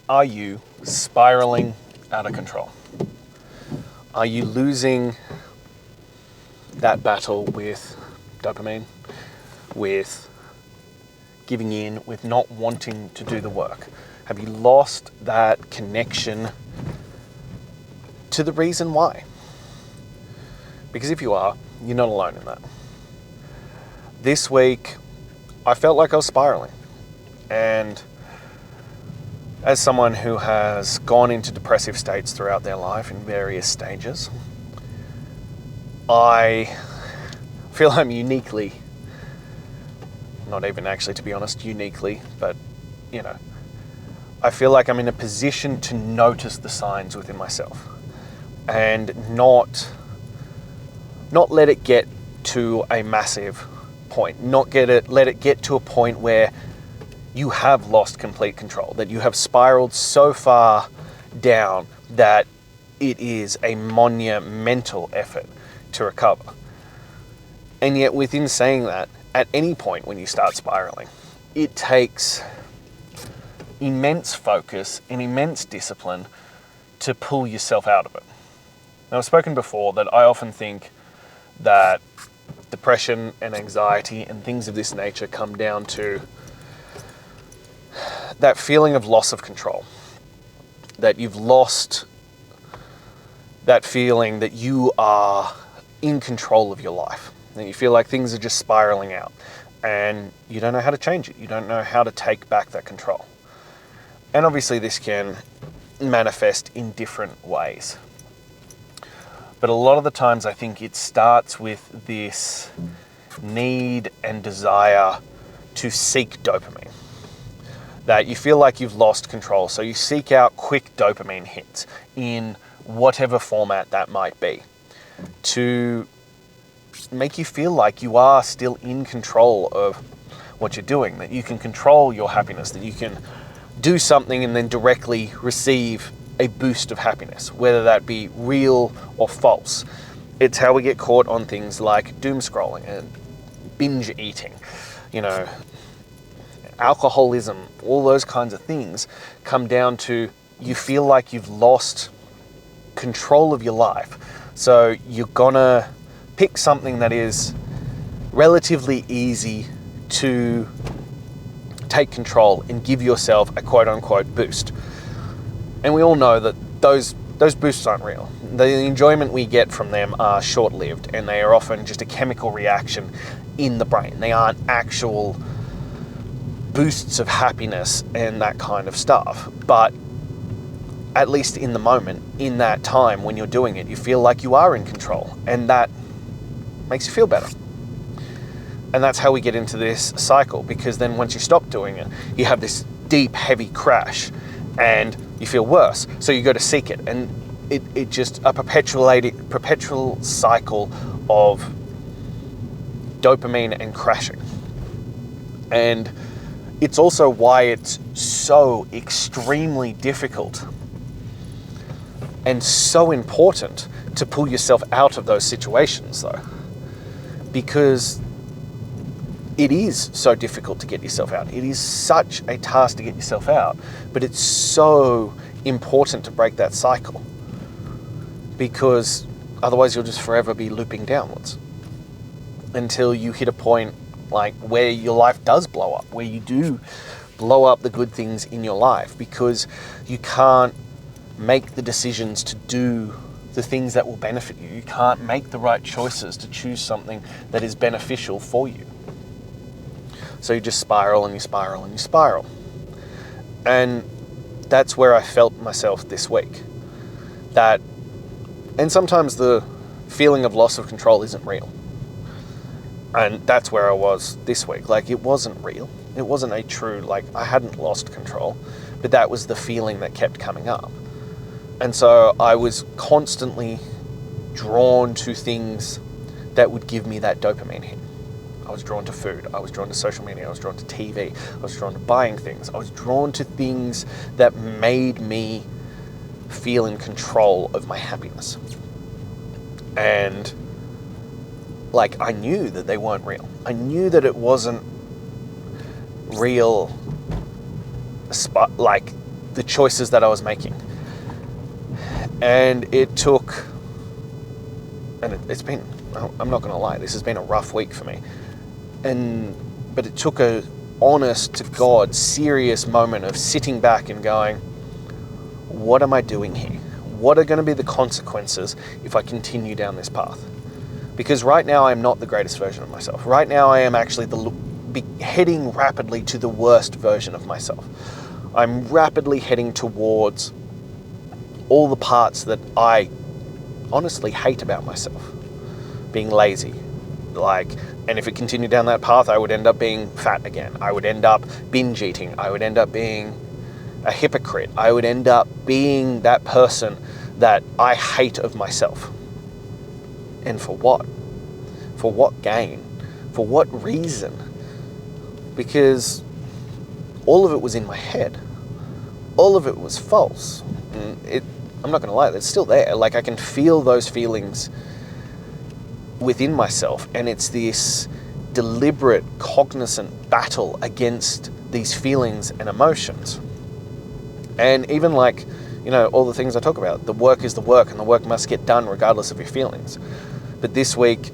Are you spiraling out of control? Are you losing that battle with dopamine, with giving in, with not wanting to do the work? Have you lost that connection to the reason why? Because if you are, you're not alone in that. This week, I felt like I was spiraling. And as someone who has gone into depressive states throughout their life in various stages, I feel I'm uniquely, not even actually to be honest, uniquely, but I feel like I'm in a position to notice the signs within myself and not let it get to a massive point, let it get to a point where you have lost complete control, that you have spiraled so far down that it is a monumental effort to recover. And yet within saying that, at any point when you start spiraling, it takes immense focus and immense discipline to pull yourself out of it. Now, I've spoken before that I often think that depression and anxiety and things of this nature come down to that feeling of loss of control, that you've lost that feeling that you are in control of your life, that you feel like things are just spiraling out and you don't know how to change it. You don't know how to take back that control. And obviously this can manifest in different ways. But a lot of the times I think it starts with this need and desire to seek dopamine. That you feel like you've lost control, so you seek out quick dopamine hits in whatever format that might be to make you feel like you are still in control of what you're doing, that you can control your happiness, that you can do something and then directly receive a boost of happiness, whether that be real or false. It's how we get caught on things like doom scrolling and binge eating, alcoholism, all those kinds of things come down to you feel like you've lost control of your life. So you're gonna pick something that is relatively easy to take control and give yourself a quote-unquote boost. And we all know that those boosts aren't real. The enjoyment we get from them are short-lived, and they are often just a chemical reaction in the brain. They aren't actual boosts of happiness and that kind of stuff. But at least in the moment, in that time when you're doing it, you feel like you are in control, and that makes you feel better. And that's how we get into this cycle, because then once you stop doing it, you have this deep, heavy crash and you feel worse. So you go to seek it, and it just a perpetual cycle of dopamine and crashing. And it's also why it's so extremely difficult and so important to pull yourself out of those situations, though, because it is so difficult to get yourself out. It is such a task to get yourself out, but it's so important to break that cycle, because otherwise you'll just forever be looping downwards until you hit a point like where your life does blow up, where you do blow up the good things in your life because you can't make the decisions to do the things that will benefit you. You can't make the right choices to choose something that is beneficial for you. So you just spiral and you spiral and you spiral. And that's where I felt myself this week. And sometimes the feeling of loss of control isn't real. And that's where I was this week. Like, it wasn't real. It wasn't a true, I hadn't lost control, but that was the feeling that kept coming up. And so I was constantly drawn to things that would give me that dopamine hit. I was drawn to food. I was drawn to social media. I was drawn to TV. I was drawn to buying things. I was drawn to things that made me feel in control of my happiness. And I knew that they weren't real. I knew that it wasn't real, the the choices that I was making. And it took, and it's been, I'm not going to lie, this has been a rough week for me. But it took a honest to God, serious moment of sitting back and going, what am I doing here? What are going to be the consequences if I continue down this path? Because right now I am not the greatest version of myself. Right now I am actually heading rapidly to the worst version of myself. I'm rapidly heading towards all the parts that I honestly hate about myself. Being lazy. And if it continued down that path, I would end up being fat again. I would end up binge eating. I would end up being a hypocrite. I would end up being that person that I hate of myself. And for what? For what gain? For what reason? Because all of it was in my head. All of it was false. And I'm not going to lie, it's still there. Like, I can feel those feelings within myself, and it's this deliberate, cognizant battle against these feelings and emotions. And even all the things I talk about, the work is the work, and the work must get done regardless of your feelings. But this week,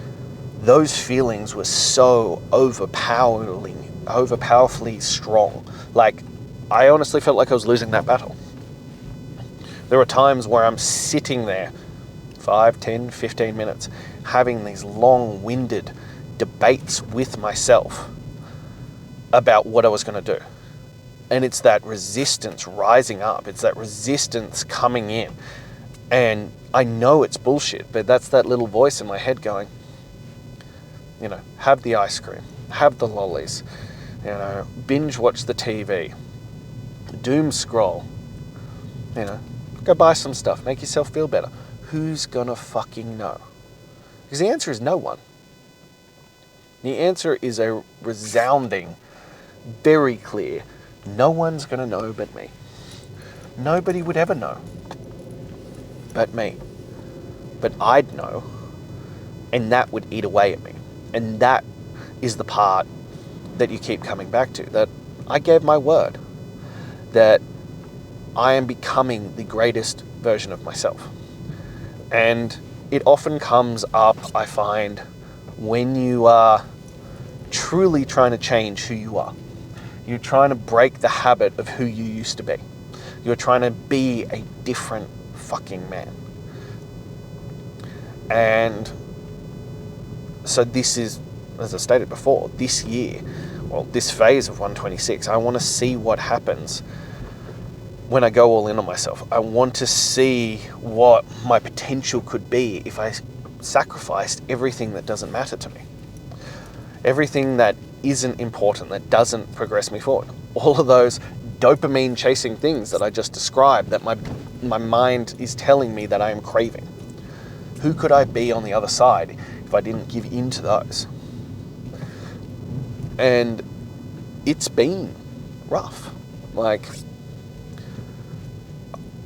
those feelings were so overpowerfully strong. Like, I honestly felt like I was losing that battle. There are times where I'm sitting there 5, 10, 15 minutes having these long-winded debates with myself about what I was going to do. And it's that resistance rising up. It's that resistance coming in. And I know it's bullshit, but that's that little voice in my head going, have the ice cream, have the lollies, binge watch the TV, doom scroll, go buy some stuff, make yourself feel better. Who's gonna fucking know? Because the answer is no one. The answer is a resounding, very clear, no one's gonna know but me. Nobody would ever know but me. But I'd know, and that would eat away at me. And that is the part that you keep coming back to, that I gave my word that I am becoming the greatest version of myself. And it often comes up, I find, when you are truly trying to change who you are. You're trying to break the habit of who you used to be. You're trying to be a different fucking man. And so this is, as I stated before, this year, this phase of 126, I want to see what happens when I go all in on myself. I want to see what my potential could be if I sacrificed everything that doesn't matter to me. Everything that isn't important, that doesn't progress me forward. All of those dopamine chasing things that I just described, that my mind is telling me that I am craving. Who could I be on the other side if I didn't give in to those? And it's been rough.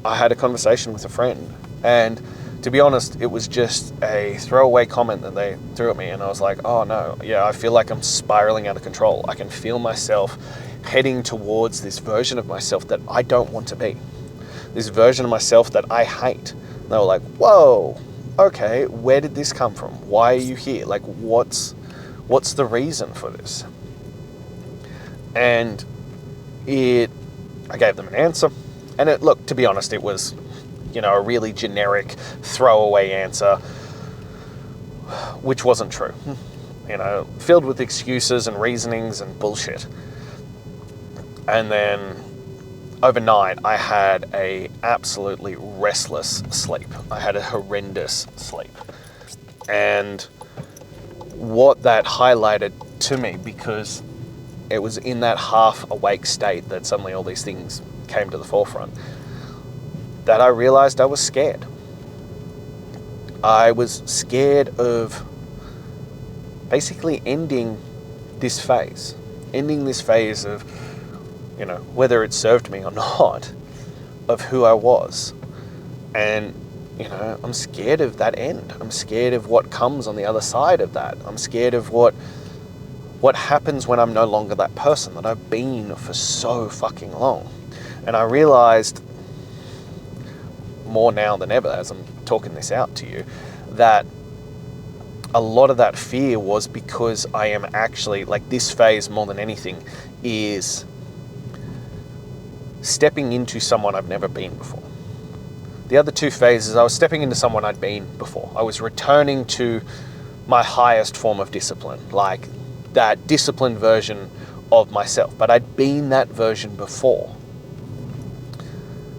I had a conversation with a friend, and to be honest, it was just a throwaway comment that they threw at me, and I was like, oh no, yeah, I feel like I'm spiraling out of control. I can feel myself heading towards this version of myself that I don't want to be. This version of myself that I hate. And they were like, whoa, okay, where did this come from? Why are you here? What's the reason for this? And I gave them an answer. And to be honest, it was, a really generic throwaway answer, which wasn't true. Filled with excuses and reasonings and bullshit. And then overnight, I had a absolutely restless sleep. I had a horrendous sleep. And what that highlighted to me, because it was in that half awake state that suddenly all these things came to the forefront, that I realized I was scared. I was scared of basically ending this phase of, whether it served me or not, of who I was. And, I'm scared of that end. I'm scared of what comes on the other side of that. I'm scared of what happens when I'm no longer that person that I've been for so fucking long. And I realized more now than ever as I'm talking this out to you, that a lot of that fear was because I am actually, like, this phase more than anything is stepping into someone I've never been before. The other two phases, I was stepping into someone I'd been before. I was returning to my highest form of discipline, like that disciplined version of myself. But I'd been that version before.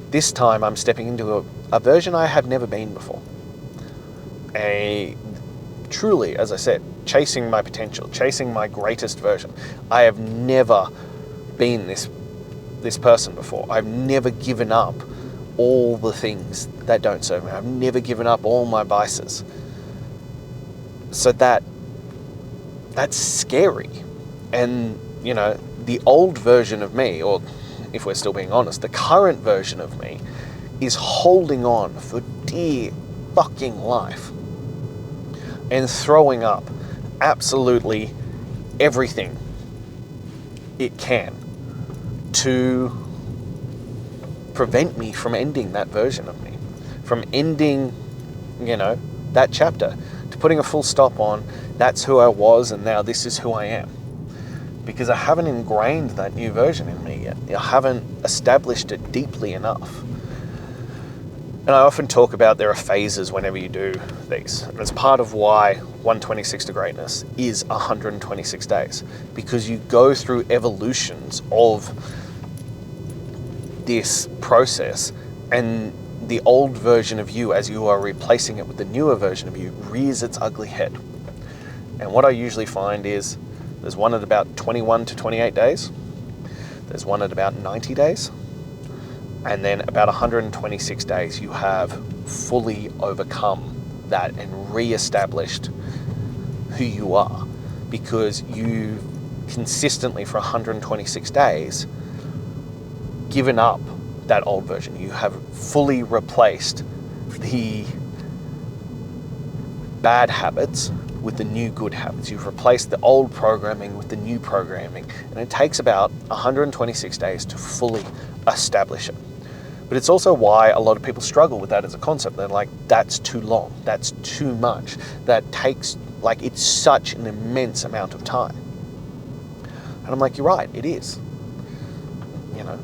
This time I'm stepping into a version I had never been before. Truly, as I said, chasing my potential, chasing my greatest version. I have never been this person before. I've never given up all the things that don't serve me. I've never given up all my vices. So that's scary. And, you know, the old version of me, or if we're still being honest, the current version of me is holding on for dear fucking life and throwing up absolutely everything it can to prevent me from ending that version of me, from ending, you know, that chapter, to putting a full stop on, that's who I was and now this is who I am. Because I haven't ingrained that new version in me yet. I haven't established it deeply enough. And I often talk about there are phases whenever you do these. And it's part of why 126 to Greatness is 126 days. Because you go through evolutions of this process, and the old version of you, as you are replacing it with the newer version of you, rears its ugly head. And what I usually find is there's one at about 21 to 28 days, there's one at about 90 days, and then about 126 days you have fully overcome that and re-established who you are, because you consistently for 126 days given up that old version. You have fully replaced the bad habits with the new good habits. You've replaced the old programming with the new programming. And it takes about 126 days to fully establish it. But it's also why a lot of people struggle with that as a concept. They're like, that's too long. That's too much. That takes, like, it's such an immense amount of time. And I'm like, you're right, it is. You know,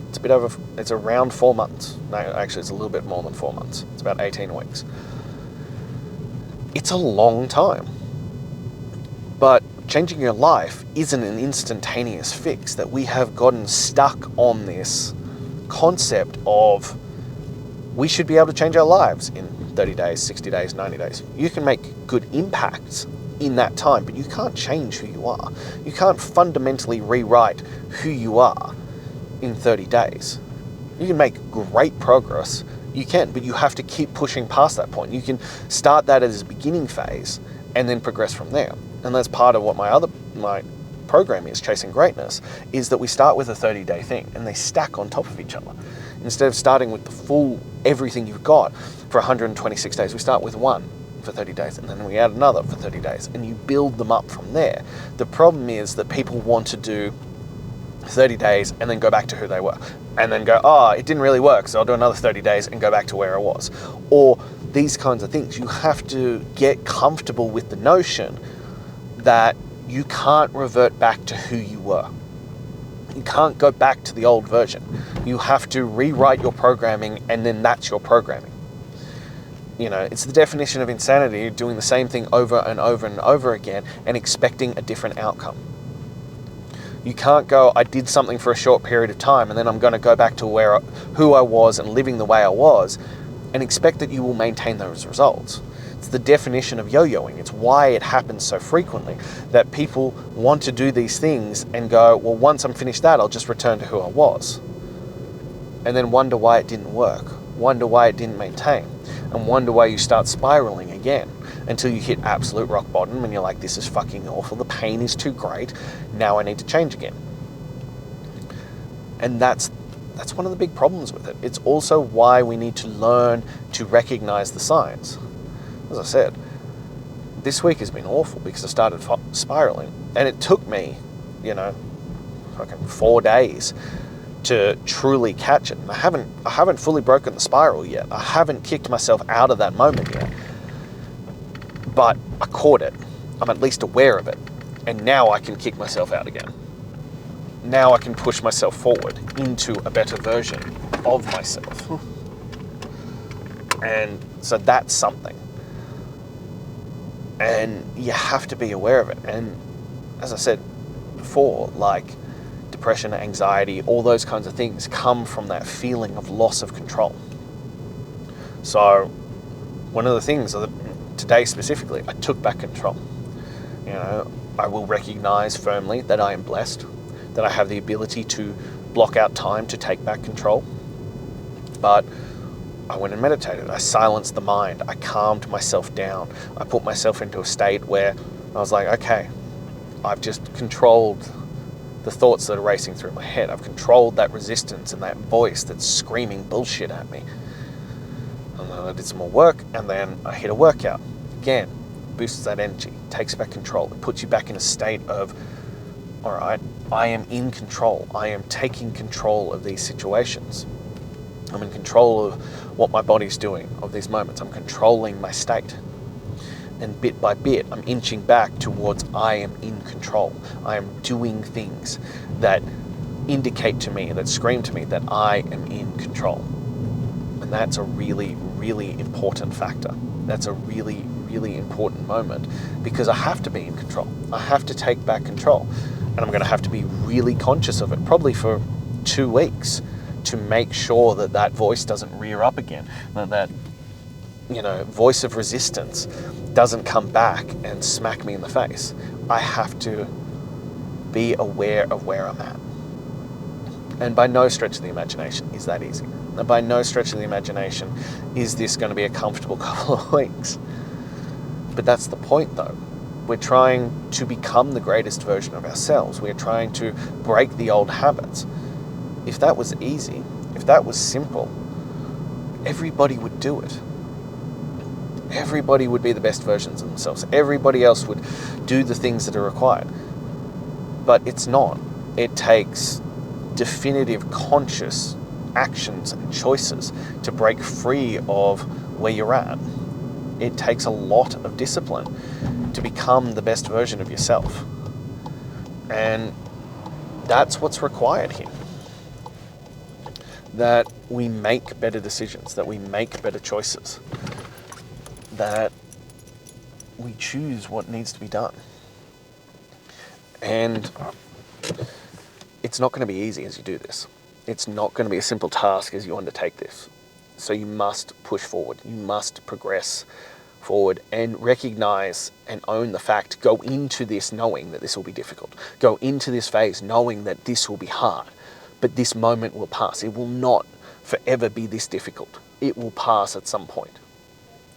it's around 4 months. No, actually, it's a little bit more than 4 months. It's about 18 weeks. It's a long time. But changing your life isn't an instantaneous fix, that we have gotten stuck on this concept of we should be able to change our lives in 30 days, 60 days, 90 days. You can make good impacts in that time, but you can't change who you are. You can't fundamentally rewrite who you are in 30 days. You can make great progress, you can, but you have to keep pushing past that point. You can start that as a beginning phase and then progress from there. And that's part of what my program is, Chasing Greatness, is that we start with a 30-day thing and they stack on top of each other. Instead of starting with the full everything you've got for 126 days, we start with one for 30 days and then we add another for 30 days and you build them up from there. The problem is that people want to do 30 days and then go back to who they were and then go, oh, it didn't really work, so I'll do another 30 days and go back to where I was. Or these kinds of things. You have to get comfortable with the notion that you can't revert back to who you were. You can't go back to the old version. You have to rewrite your programming and then that's your programming. You know, it's the definition of insanity, doing the same thing over and over and over again and expecting a different outcome. You can't go, I did something for a short period of time and then I'm going to go back to who I was and living the way I was and expect that you will maintain those results. It's the definition of yo-yoing. It's why it happens so frequently, that people want to do these things and go, well, once I'm finished that, I'll just return to who I was. And then wonder why it didn't work, wonder why it didn't maintain, and wonder why you start spiraling again until you hit absolute rock bottom and you're like, this is fucking awful, the pain is too great, now I need to change again. And that's one of the big problems with it. It's also why we need to learn to recognize the signs. As I said, this week has been awful because I started spiraling and it took me, fucking 4 days to truly catch it. And I haven't fully broken the spiral yet. I haven't kicked myself out of that moment yet. But I caught it. I'm at least aware of it. And now I can kick myself out again. Now I can push myself forward into a better version of myself. And so that's something. And you have to be aware of it. And as I said before, like depression, anxiety, all those kinds of things come from that feeling of loss of control. So one of the things today specifically, I took back control. You know, I will recognize firmly that I am blessed, that I have the ability to block out time to take back control. But I went and meditated. I silenced the mind. I calmed myself down. I put myself into a state where I was like, okay, I've just controlled the thoughts that are racing through my head. I've controlled that resistance and that voice that's screaming bullshit at me. And then I did some more work, and then I hit a workout. Again, boosts that energy, takes back control. It puts you back in a state of, all right, I am in control. I am taking control of these situations. I'm in control of what my body's doing, of these moments. I'm controlling my state. And bit by bit, I'm inching back towards I am in control. I am doing things that indicate to me, that scream to me that I am in control. And that's a really, really important factor. That's a really, really important moment, because I have to be in control. I have to take back control. And I'm going to have to be really conscious of it, probably for 2 weeks, to make sure that that voice doesn't rear up again, that voice of resistance doesn't come back and smack me in the face. I have to be aware of where I'm at. And by no stretch of the imagination is that easy. And by no stretch of the imagination is this going to be a comfortable couple of weeks. But that's the point, though. We're trying to become the greatest version of ourselves. We're trying to break the old habits. If that was easy, if that was simple, everybody would do it. Everybody would be the best versions of themselves. Everybody else would do the things that are required. But it's not. It takes definitive, conscious actions and choices to break free of where you're at. It takes a lot of discipline to become the best version of yourself. And that's what's required here. That we make better decisions, that we make better choices, that we choose what needs to be done. And it's not going to be easy as you do this. It's not going to be a simple task as you undertake this. So you must push forward. You must progress forward and recognize and own the fact. Go into this knowing that this will be difficult. Go into this phase knowing that this will be hard. But this moment will pass. It will not forever be this difficult. It will pass at some point.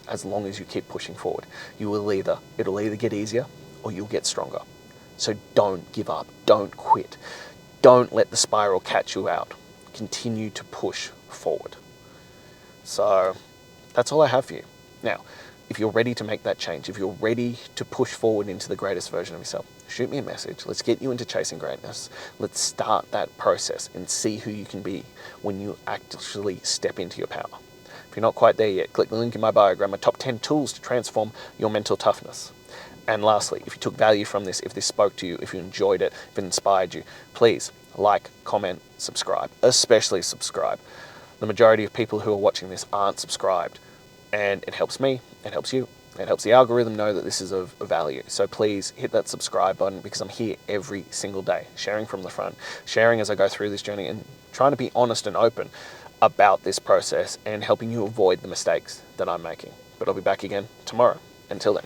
As long as you keep pushing forward, it'll either get easier or you'll get stronger. So don't give up. Don't quit. Don't let the spiral catch you out. Continue to push forward. So that's all I have for you. Now, if you're ready to make that change, if you're ready to push forward into the greatest version of yourself, shoot me a message. Let's get you into chasing greatness. Let's start that process and see who you can be when you actually step into your power. If you're not quite there yet, click the link in my bio, grab my top 10 tools to transform your mental toughness. And lastly, if you took value from this, if this spoke to you, if you enjoyed it, if it inspired you, please like, comment, subscribe, especially subscribe. The majority of people who are watching this aren't subscribed, and it helps me, it helps you, it helps the algorithm know that this is of value. So please hit that subscribe button, because I'm here every single day, sharing from the front, sharing as I go through this journey and trying to be honest and open about this process and helping you avoid the mistakes that I'm making. But I'll be back again tomorrow. Until then.